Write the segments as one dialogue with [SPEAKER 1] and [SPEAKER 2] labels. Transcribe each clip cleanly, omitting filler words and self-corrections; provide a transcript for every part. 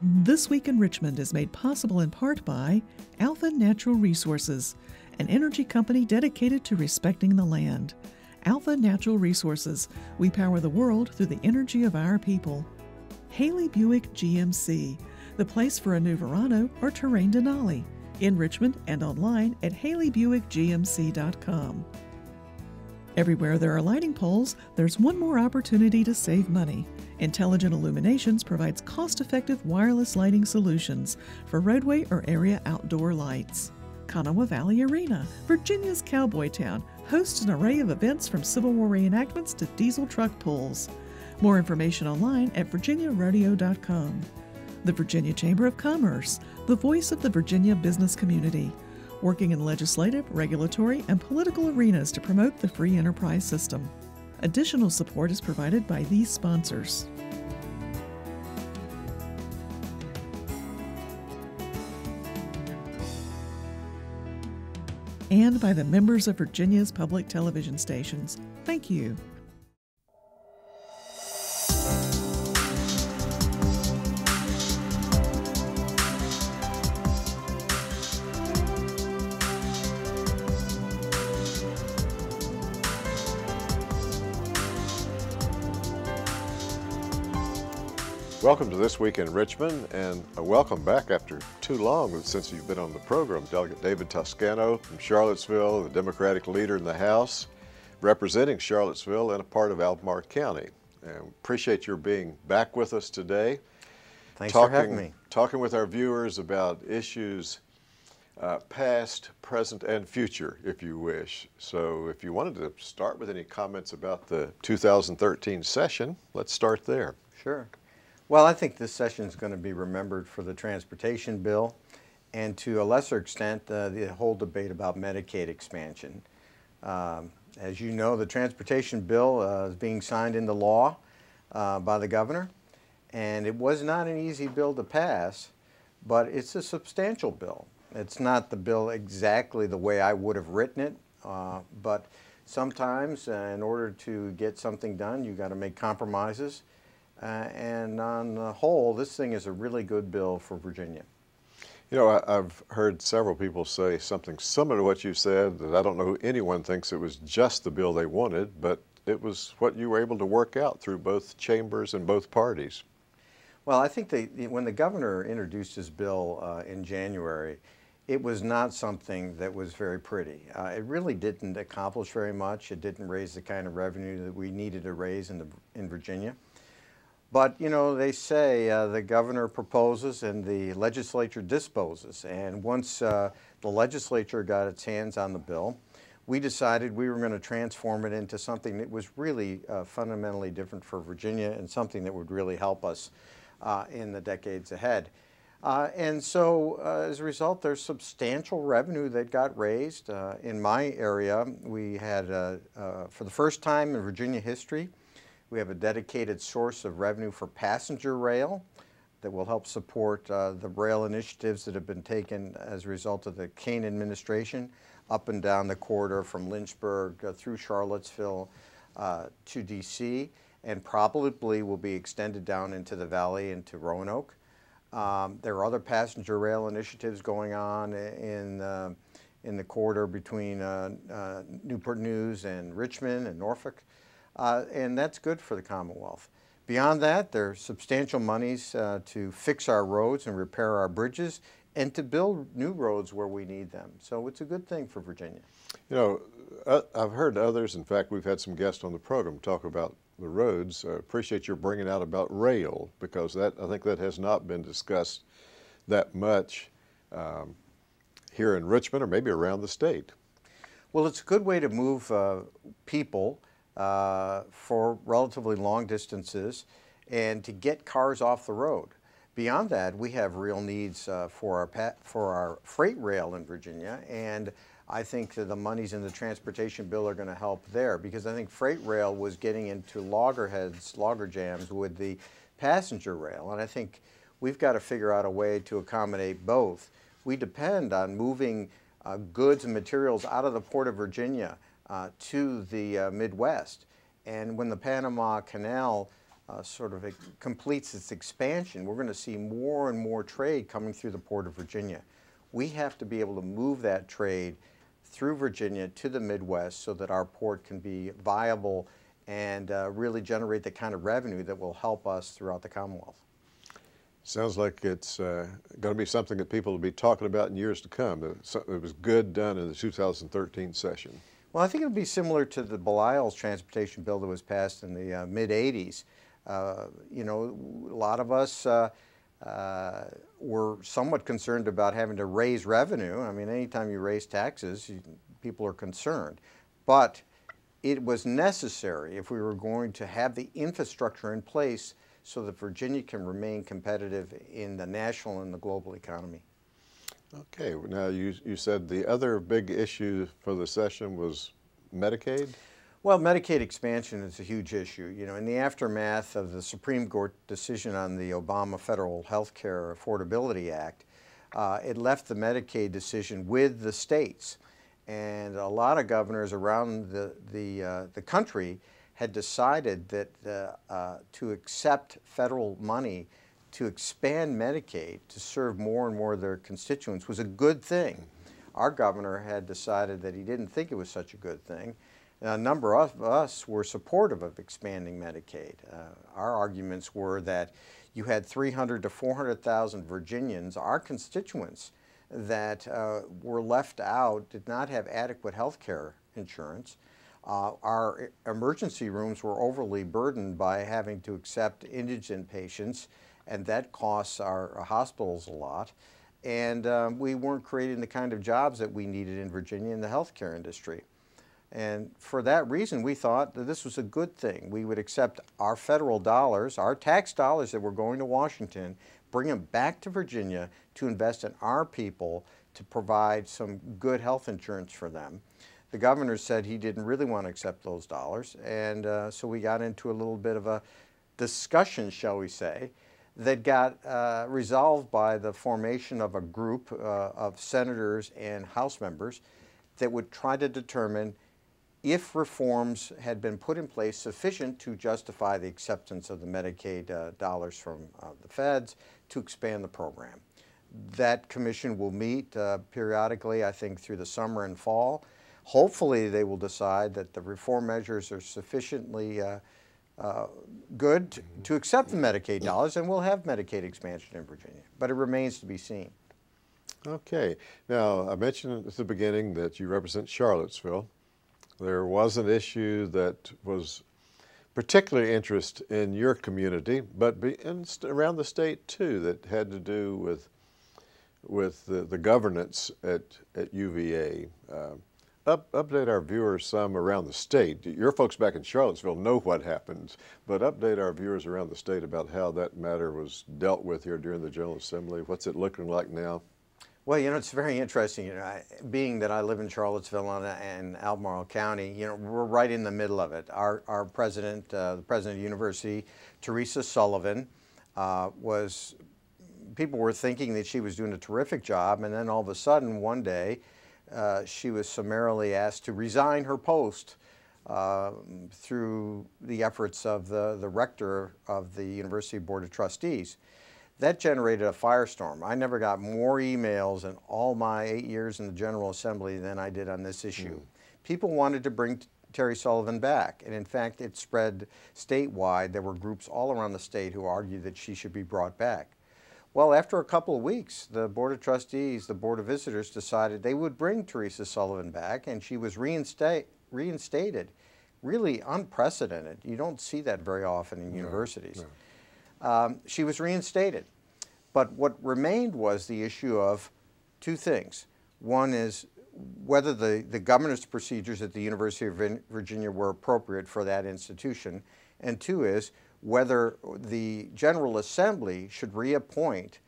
[SPEAKER 1] This Week in Richmond is made possible in part by Alpha Natural Resources, an energy company dedicated to respecting the land. Alpha Natural Resources, we power the world through the energy of our people. Haley Buick GMC, the place for a new Verano or Terrain Denali, in Richmond and online at haleybuickgmc.com. Everywhere there are lighting poles, there's one more opportunity to save money. Intelligent Illuminations provides cost-effective wireless lighting solutions for roadway or area outdoor lights. Kanawha Valley Arena, Virginia's cowboy town, hosts an array of events from Civil War reenactments to diesel truck pulls. More information online at virginiarodeo.com. The Virginia Chamber of Commerce, the voice of the Virginia business community, working in legislative, regulatory, and political arenas to promote the free enterprise system. Additional support is provided by these sponsors. And by the members of Virginia's public television stations. Thank you.
[SPEAKER 2] Welcome to This Week in Richmond, and a welcome back after too long since you've been on the program. Delegate David Toscano from Charlottesville, the Democratic leader in the House, representing Charlottesville and a part of Albemarle County. And appreciate your being back with us today.
[SPEAKER 3] Thanks for having me.
[SPEAKER 2] Talking with our viewers about issues past, present, and future, if you wish. So if you wanted to start with any comments about the 2013 session, let's start there.
[SPEAKER 3] Sure. Well, I think this session is going to be remembered for the transportation bill and to a lesser extent the whole debate about Medicaid expansion. As you know, the transportation bill is being signed into law by the governor, and it was not an easy bill to pass, but it's a substantial bill. It's not the bill exactly the way I would have written it, but sometimes in order to get something done, you've got to make compromises. And on the whole, this thing is a really good bill for Virginia.
[SPEAKER 2] You know, I've heard several people say something similar to what you said, that I don't know who anyone thinks it was just the bill they wanted, but it was what you were able to work out through both chambers and both parties.
[SPEAKER 3] Well, I think when the governor introduced his bill in January, it was not something that was very pretty. It really didn't accomplish very much. It didn't raise the kind of revenue that we needed to raise in Virginia. But, you know, they say the governor proposes and the legislature disposes. And once the legislature got its hands on the bill, we decided we were going to transform it into something that was really fundamentally different for Virginia and something that would really help us in the decades ahead. And so as a result, there's substantial revenue that got raised. In my area, we had, for the first time in Virginia history, we have a dedicated source of revenue for passenger rail that will help support the rail initiatives that have been taken as a result of the Kane administration up and down the corridor from Lynchburg through Charlottesville to D.C. and probably will be extended down into the valley into Roanoke. There are other passenger rail initiatives going on in the corridor between Newport News and Richmond and Norfolk. And that's good for the Commonwealth. Beyond that, there are substantial monies to fix our roads and repair our bridges and to build new roads where we need them. So it's a good thing for Virginia.
[SPEAKER 2] You know, I've heard others, in fact, we've had some guests on the program talk about the roads. Appreciate your bringing out about rail, because I think that has not been discussed that much here in Richmond or maybe around the state.
[SPEAKER 3] Well, it's a good way to move people for relatively long distances and to get cars off the road. Beyond that, we have real needs for our freight rail in Virginia, and I think that the monies in the transportation bill are going to help there, because I think freight rail was getting into loggerheads, logger jams with the passenger rail, and I think we've got to figure out a way to accommodate both. We depend on moving goods and materials out of the Port of Virginia to the Midwest. And when the Panama Canal it completes its expansion, we're going to see more and more trade coming through the Port of Virginia. We have to be able to move that trade through Virginia to the Midwest so that our port can be viable and really generate the kind of revenue that will help us throughout the Commonwealth.
[SPEAKER 2] Sounds like it's going to be something that people will be talking about in years to come. It was good done in the 2013 session.
[SPEAKER 3] Well, I think it'll be similar to the Belial's transportation bill that was passed in the mid-'80s. You know, a lot of us were somewhat concerned about having to raise revenue. I mean, anytime you raise taxes, people are concerned. But it was necessary if we were going to have the infrastructure in place so that Virginia can remain competitive in the national and the global economy.
[SPEAKER 2] Okay, now you said the other big issue for the session was Medicaid?
[SPEAKER 3] Well, Medicaid expansion is a huge issue. You know, in the aftermath of the Supreme Court decision on the Obama Federal Health Care Affordability Act, it left the Medicaid decision with the states. And a lot of governors around the country had decided that to accept federal money to expand Medicaid to serve more and more of their constituents was a good thing. Our governor had decided that he didn't think it was such a good thing. A number of us were supportive of expanding Medicaid. Our arguments were that you had 300 to 400,000 Virginians, our constituents, that were left out, did not have adequate health care insurance. Our emergency rooms were overly burdened by having to accept indigent patients, and that costs our hospitals a lot. And we weren't creating the kind of jobs that we needed in Virginia in the healthcare industry. And for that reason, we thought that this was a good thing. We would accept our federal dollars, our tax dollars that were going to Washington, bring them back to Virginia to invest in our people to provide some good health insurance for them. The governor said he didn't really want to accept those dollars, and so we got into a little bit of a discussion, shall we say, that got resolved by the formation of a group of senators and House members that would try to determine if reforms had been put in place sufficient to justify the acceptance of the Medicaid dollars from the feds to expand the program. That commission will meet periodically, I think, through the summer and fall. Hopefully they will decide that the reform measures are sufficiently good to accept the Medicaid dollars, and we'll have Medicaid expansion in Virginia. But it remains to be seen.
[SPEAKER 2] Okay. Now, I mentioned at the beginning that you represent Charlottesville. There was an issue that was particularly interest in your community, but around the state too, that had to do with the governance at UVA. Update our viewers some around the state. Your folks back in Charlottesville know what happened, but update our viewers around the state about how that matter was dealt with here during the General Assembly. What's it looking like now?
[SPEAKER 3] Well, you know, it's very interesting. You know, being that I live in Charlottesville and Albemarle County, you know, we're right in the middle of it. Our president, the president of the university, Teresa Sullivan, people were thinking that she was doing a terrific job, and then all of a sudden, one day, she was summarily asked to resign her post through the efforts of the rector of the University Board of Trustees. That generated a firestorm. I never got more emails in all my 8 years in the General Assembly than I did on this issue. People wanted to bring Terry Sullivan back, and in fact it spread statewide. There were groups all around the state who argued that she should be brought back. Well, after a couple of weeks, the Board of Trustees, the Board of Visitors decided they would bring Teresa Sullivan back, and she was reinstated. Really unprecedented. You don't see that very often in universities.
[SPEAKER 2] No.
[SPEAKER 3] She was reinstated. But what remained was the issue of two things. One is whether the governance procedures at the University of Virginia were appropriate for that institution, and two is whether the General Assembly should reappoint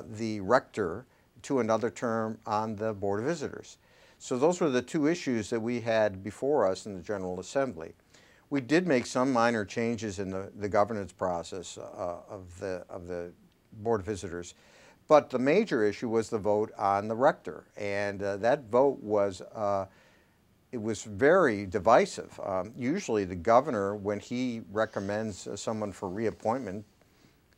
[SPEAKER 3] the rector to another term on the Board of Visitors. So those were the two issues that we had before us in the General Assembly. We did make some minor changes in the governance process of the Board of Visitors, but the major issue was the vote on the rector, and that vote was it was very divisive. Usually the governor, when he recommends someone for reappointment,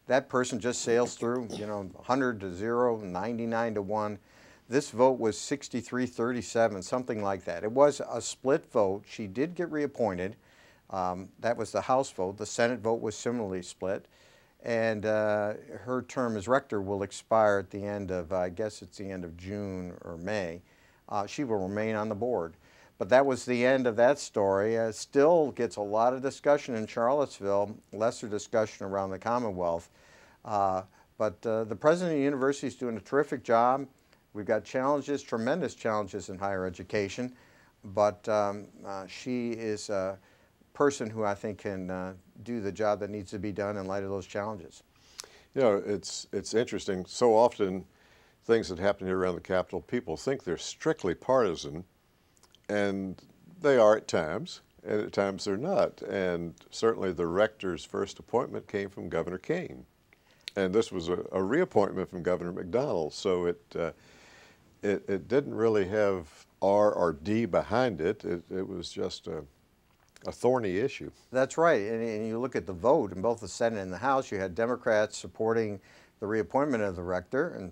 [SPEAKER 3] that person just sails through, 100 to 0, 99 to 1. This vote was 63-37, something like that. It was a split vote. She did get reappointed. That was the House vote. The Senate vote was similarly split. And her term as rector will expire at the end of, I guess it's the end of June or May. She will remain on the board. But that was the end of that story. It still gets a lot of discussion in Charlottesville, lesser discussion around the Commonwealth. But the president of the university is doing a terrific job. We've got challenges, tremendous challenges in higher education, but she is a person who I think can do the job that needs to be done in light of those challenges.
[SPEAKER 2] It's interesting. So often things that happen here around the Capitol, people think they're strictly partisan, and they are at times, and at times they're not. And certainly the rector's first appointment came from Governor Kane. And this was a reappointment from Governor McDonnell, so it didn't really have R or D behind it. It was just a thorny issue.
[SPEAKER 3] That's right, and you look at the vote in both the Senate and the House, you had Democrats supporting the reappointment of the rector, and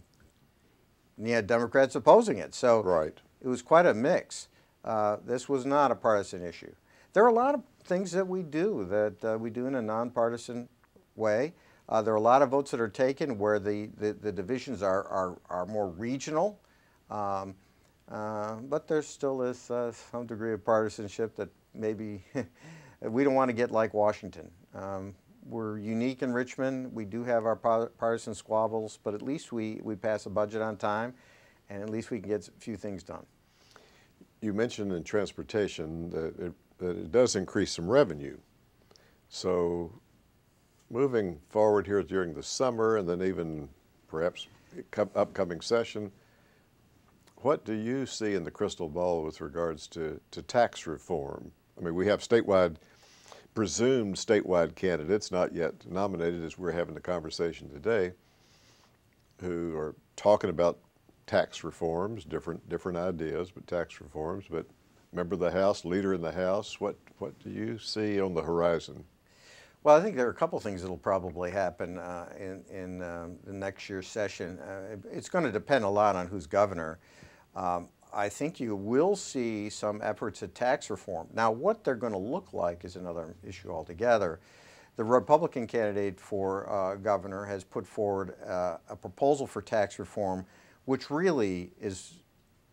[SPEAKER 3] you had Democrats opposing it. So
[SPEAKER 2] right.
[SPEAKER 3] It was quite a mix. This was not a partisan issue. There are a lot of things that we do in a nonpartisan way. There are a lot of votes that are taken where the divisions are more regional, but there still is some degree of partisanship that maybe we don't want to get like Washington. We're unique in Richmond. We do have our partisan squabbles, but at least we pass a budget on time, and at least we can get a few things done.
[SPEAKER 2] You mentioned in transportation that it does increase some revenue. So moving forward here during the summer and then even perhaps upcoming session, what do you see in the crystal ball with regards to tax reform? I mean, we have presumed statewide candidates, not yet nominated as we're having the conversation today, who are talking about tax reforms, different ideas, but tax reforms. But member of the House, leader in the House, what do you see on the horizon?
[SPEAKER 3] Well, I think there are a couple things that will probably happen in the next year's session. It's going to depend a lot on who's governor. I think you will see some efforts at tax reform. Now, what they're going to look like is another issue altogether. The Republican candidate for governor has put forward a proposal for tax reform, which really is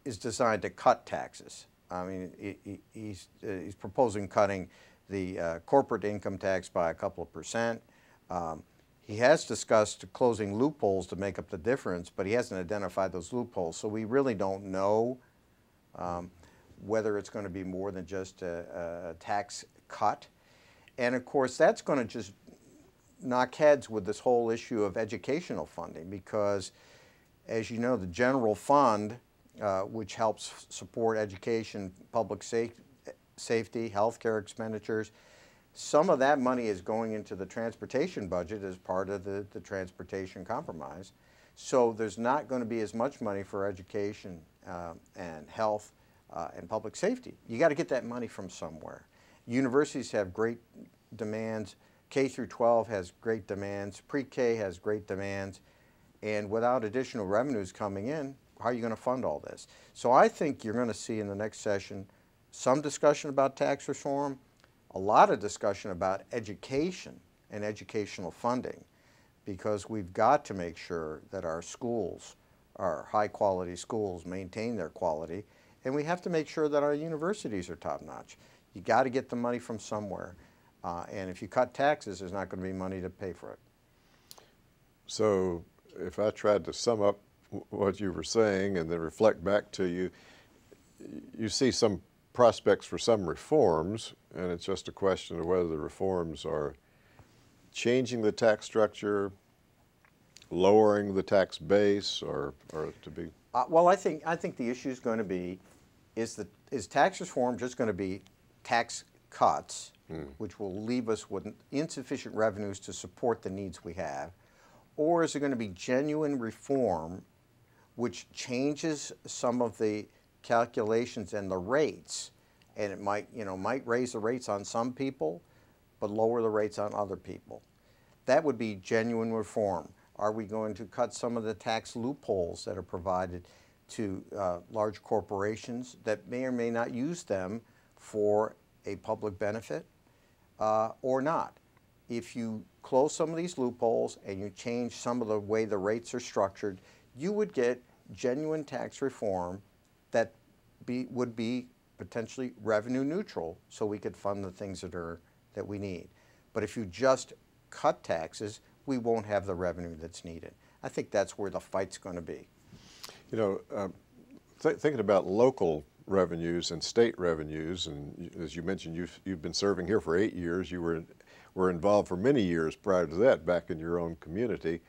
[SPEAKER 3] designed to cut taxes. I mean, he's proposing cutting the corporate income tax by a couple of percent. He has discussed closing loopholes to make up the difference, but he hasn't identified those loopholes. So we really don't know whether it's going to be more than just a tax cut. And of course, that's going to just knock heads with this whole issue of educational funding, because as you know, the general fund, which helps support education, public safety, healthcare expenditures, some of that money is going into the transportation budget as part of the transportation compromise. So there's not going to be as much money for education and health and public safety. You got to get that money from somewhere. Universities have great demands. K through 12 has great demands. Pre-K has great demands. And without additional revenues coming in, how are you going to fund all this? So I think you're going to see in the next session some discussion about tax reform, a lot of discussion about education and educational funding, because we've got to make sure that our schools, our high-quality schools, maintain their quality, and we have to make sure that our universities are top-notch. You got to get the money from somewhere, and if you cut taxes, there's not going to be money to pay for it.
[SPEAKER 2] So if I tried to sum up what you were saying and then reflect back to you, you see some prospects for some reforms, and it's just a question of whether the reforms are changing the tax structure, lowering the tax base, or to be.
[SPEAKER 3] Well, I think the issue is going to be, is tax reform just going to be tax cuts, which will leave us with insufficient revenues to support the needs we have, or is it going to be genuine reform, which changes some of the calculations and the rates and it might raise the rates on some people, but lower the rates on other people. That would be genuine reform. Are we going to cut some of the tax loopholes that are provided to large corporations that may or may not use them for a public benefit or not? If you close some of these loopholes and you change some of the way the rates are structured, you would get genuine tax reform that would be potentially revenue neutral, so we could fund the things that we need. But if you just cut taxes, we won't have the revenue that's needed. I think that's where the fight's going to be.
[SPEAKER 2] You know, thinking about local revenues and state revenues, and as you mentioned, you've been serving here for 8 years. You were involved for many years prior to that back in your own community.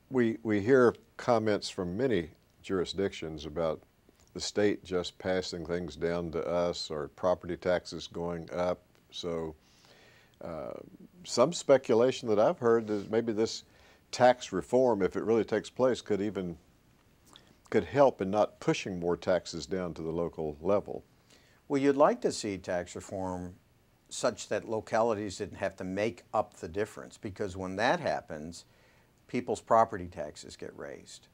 [SPEAKER 2] We hear comments from many jurisdictions about the state just passing things down to us, or property taxes going up. So some speculation that I've heard is maybe this tax reform, if it really takes place, could help in not pushing more taxes down to the local level.
[SPEAKER 3] Well, you'd like to see tax reform such that localities didn't have to make up the difference, because when that happens, people's property taxes get raised.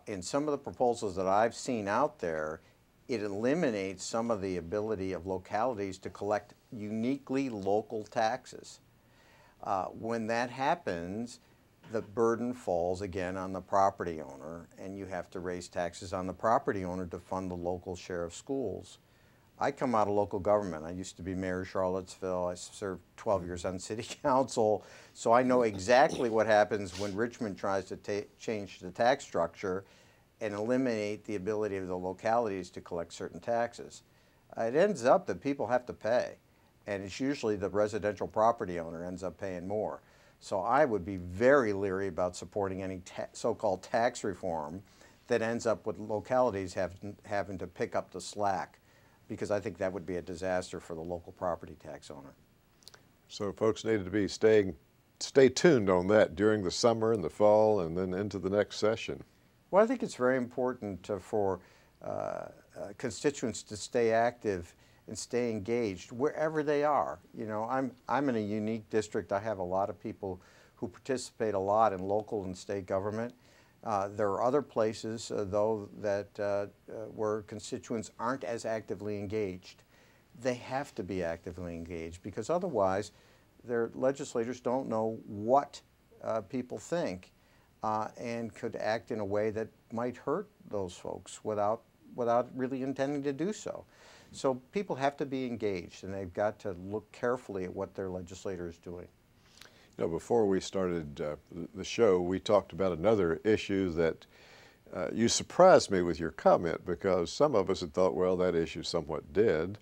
[SPEAKER 3] In some of the proposals that I've seen out there, it eliminates some of the ability of localities to collect uniquely local taxes. When that happens, the burden falls again on the property owner, and you have to raise taxes on the property owner to fund the local share of schools. I come out of local government. I used to be mayor of Charlottesville. I served 12 years on city council, so I know exactly what happens when Richmond tries to change the tax structure and eliminate the ability of the localities to collect certain taxes. It ends up that people have to pay, and it's usually the residential property owner ends up paying more. So I would be very leery about supporting any so-called tax reform that ends up with localities having to pick up the slack, because I think that would be a disaster for the local property tax owner.
[SPEAKER 2] So folks needed to be stay tuned on that during the summer and the fall and then into the next session.
[SPEAKER 3] Well, I think it's very important for constituents to stay active and stay engaged wherever they are. You know, I'm in a unique district. I have a lot of people who participate a lot in local and state government. There are other places, though, that where constituents aren't as actively engaged. They have to be actively engaged, because otherwise their legislators don't know what people think and could act in a way that might hurt those folks without really intending to do so. So people have to be engaged, and they've got to look carefully at what their legislator is doing.
[SPEAKER 2] You know, before we started the show, we talked about another issue that you surprised me with your comment, because some of us had thought, well, that issue somewhat dead,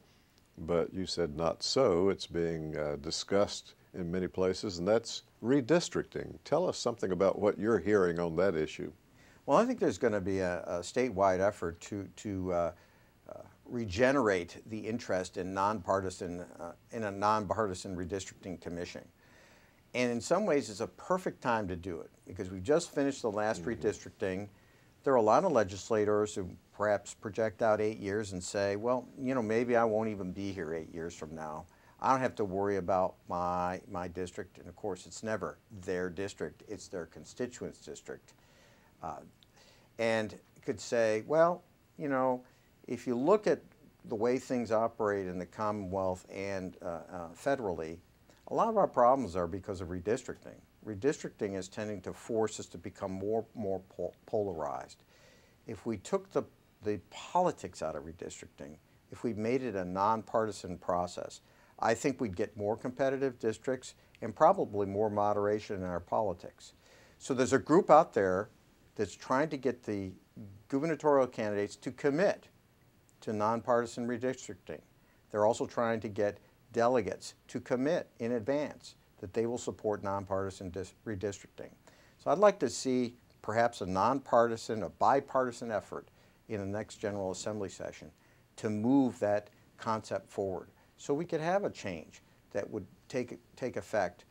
[SPEAKER 2] but you said not so. It's being discussed in many places, and that's redistricting. Tell us something about what you're hearing on that issue.
[SPEAKER 3] Well, I think there's going to be a statewide effort to regenerate the interest in a nonpartisan redistricting commission. And in some ways, it's a perfect time to do it, because we've just finished the last redistricting. There are a lot of legislators who perhaps project out 8 years and say, well, you know, maybe I won't even be here 8 years from now. I don't have to worry about my district. And of course, it's never their district, it's their constituents' district. And could say, well, you know, if you look at the way things operate in the Commonwealth and federally, a lot of our problems are because of redistricting. Redistricting is tending to force us to become more polarized. If we took the politics out of redistricting, if we made it a nonpartisan process, I think we'd get more competitive districts and probably more moderation in our politics. So there's a group out there that's trying to get the gubernatorial candidates to commit to nonpartisan redistricting. They're also trying to get delegates to commit in advance that they will support nonpartisan redistricting. So I'd like to see perhaps a bipartisan effort in the next General Assembly session to move that concept forward, so we could have a change that would take effect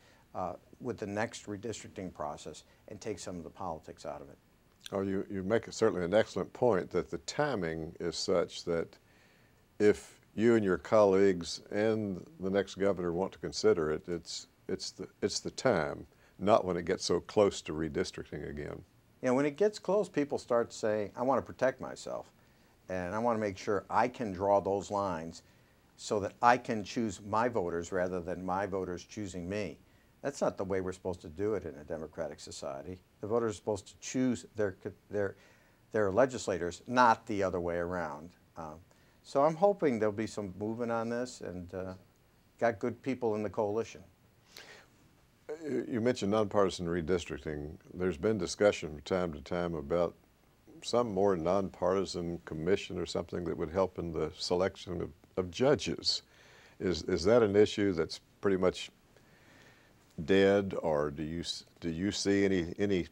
[SPEAKER 3] with the next redistricting process and take some of the politics out of it.
[SPEAKER 2] Oh, you make certainly an excellent point that the timing is such that if you and your colleagues and the next governor want to consider it, it's the time, not when it gets so close to redistricting again.
[SPEAKER 3] You know, when it gets close, people start saying, I want to protect myself, and I want to make sure I can draw those lines so that I can choose my voters rather than my voters choosing me. That's not the way we're supposed to do it in a democratic society. The voters are supposed to choose their legislators, not the other way around. So I'm hoping there'll be some movement on this, and got good people in the coalition.
[SPEAKER 2] You mentioned nonpartisan redistricting. There's been discussion from time to time about some more nonpartisan commission or something that would help in the selection of judges. Is that an issue that's pretty much dead, or do you see any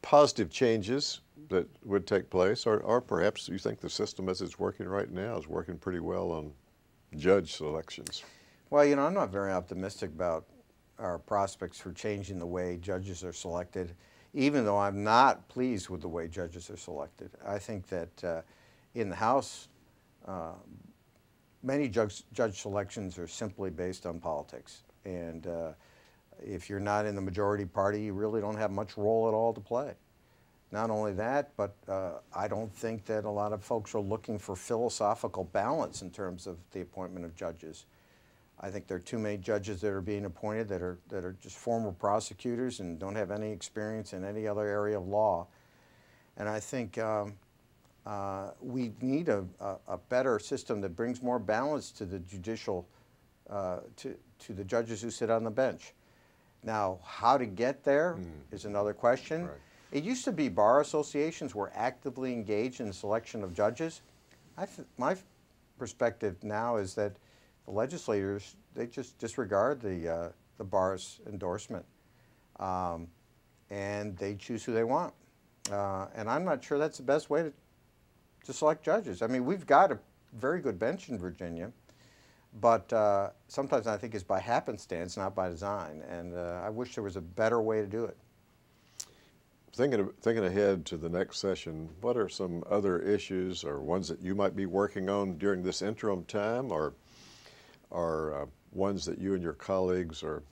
[SPEAKER 2] positive changes that would take place, or perhaps you think the system as it's working right now is working pretty well on judge selections?
[SPEAKER 3] Well, you know, I'm not very optimistic about our prospects for changing the way judges are selected, even though I'm not pleased with the way judges are selected. I think that in the House, many judge selections are simply based on politics. And if you're not in the majority party, you really don't have much role at all to play. Not only that, but I don't think that a lot of folks are looking for philosophical balance in terms of the appointment of judges. I think there are too many judges that are being appointed that are just former prosecutors and don't have any experience in any other area of law. And I think we need a better system that brings more balance to the judicial, to the judges who sit on the bench. Now, how to get there is another question.
[SPEAKER 2] Right.
[SPEAKER 3] It used to be bar associations were actively engaged in the selection of judges. My perspective now is that the legislators, they just disregard the bar's endorsement, and they choose who they want. And I'm not sure that's the best way to select judges. I mean, we've got a very good bench in Virginia, but sometimes I think it's by happenstance, not by design. And I wish there was a better way to do it.
[SPEAKER 2] Thinking ahead to the next session, what are some other issues or ones that you might be working on during this interim time, or ones that you and your colleagues are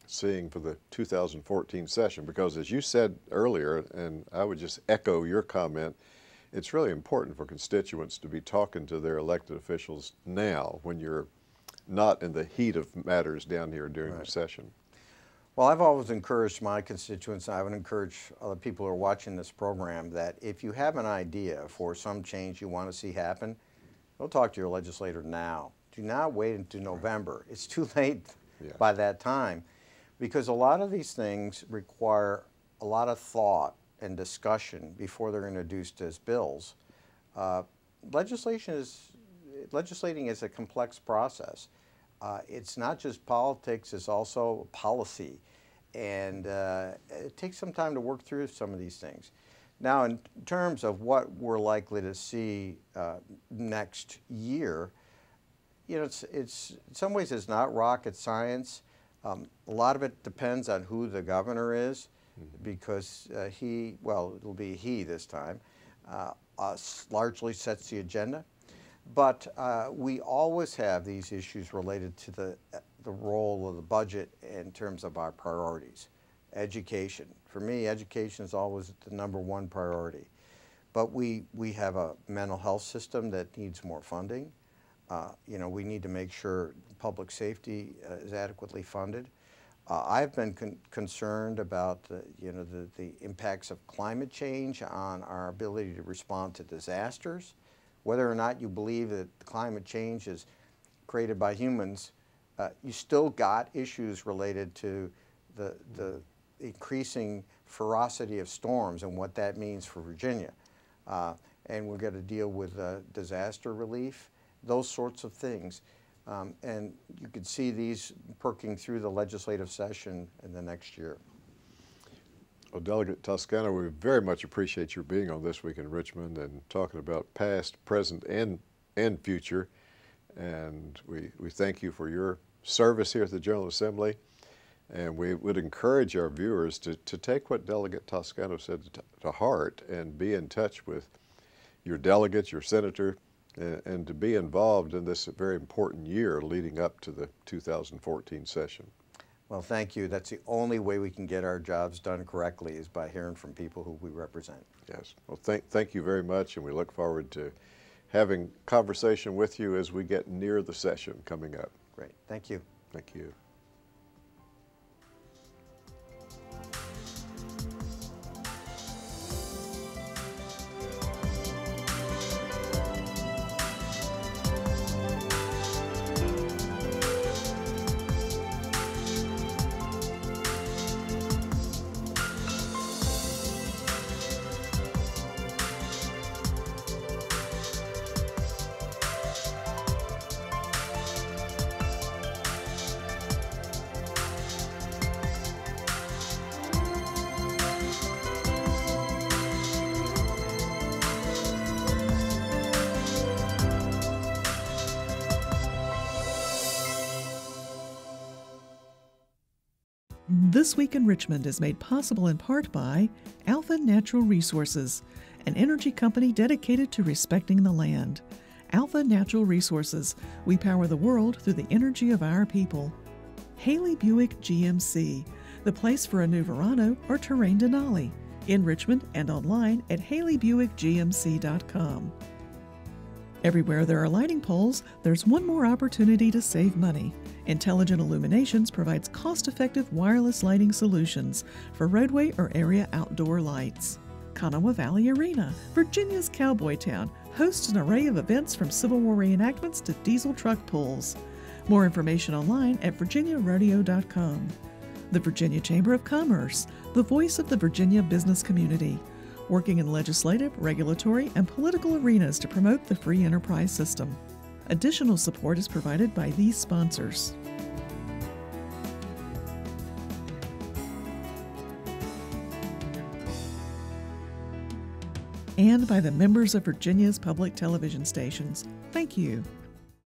[SPEAKER 2] seeing for the 2014 session? Because as you said earlier, and I would just echo your comment, it's really important for constituents to be talking to their elected officials now when you're not in the heat of matters down here during the session.
[SPEAKER 3] Well, I've always encouraged my constituents, and I would encourage other people who are watching this program, that if you have an idea for some change you want to see happen, go talk to your legislator now. Do not wait until November. It's too late by that time, because a lot of these things require a lot of thought and discussion before they're introduced as bills. Legislating is a complex process. It's not just politics, it's also policy. And it takes some time to work through some of these things. Now, in terms of what we're likely to see next year, you know, it's in some ways it's not rocket science. A lot of it depends on who the governor is, because it'll be he this time, largely sets the agenda. But we always have these issues related to the role of the budget in terms of our priorities. Education. For me, education is always the #1 priority. But we have a mental health system that needs more funding. You know, we need to make sure public safety is adequately funded. I've been concerned about the impacts of climate change on our ability to respond to disasters. Whether or not you believe that climate change is created by humans, you still got issues related to the increasing ferocity of storms and what that means for Virginia. And we're going to deal with disaster relief, those sorts of things. And you could see these perking through the legislative session in the next year.
[SPEAKER 2] Well, Delegate Toscano, we very much appreciate your being on This Week in Richmond and talking about past, present, and future. And we thank you for your service here at the General Assembly. And we would encourage our viewers to take what Delegate Toscano said to heart and be in touch with your delegates, your senator, and to be involved in this very important year leading up to the 2014 session.
[SPEAKER 3] Well, thank you. That's the only way we can get our jobs done correctly is by hearing from people who we represent.
[SPEAKER 2] Yes. Well, thank you very much, and we look forward to having conversation with you as we get near the session coming up.
[SPEAKER 3] Great. Thank you.
[SPEAKER 2] Thank you.
[SPEAKER 1] This Week in Richmond is made possible in part by Alpha Natural Resources, an energy company dedicated to respecting the land. Alpha Natural Resources, we power the world through the energy of our people. Haley Buick GMC, the place for a new Verano or Terrain Denali, in Richmond and online at haleybuickgmc.com. Everywhere there are lighting poles, there's one more opportunity to save money. Intelligent Illuminations provides cost-effective wireless lighting solutions for roadway or area outdoor lights. Kanawha Valley Arena, Virginia's cowboy town, hosts an array of events from Civil War reenactments to diesel truck pulls. More information online at virginiarodeo.com. The Virginia Chamber of Commerce, the voice of the Virginia business community, working in legislative, regulatory, and political arenas to promote the free enterprise system. Additional support is provided by these sponsors. And by the members of Virginia's public television stations. Thank you.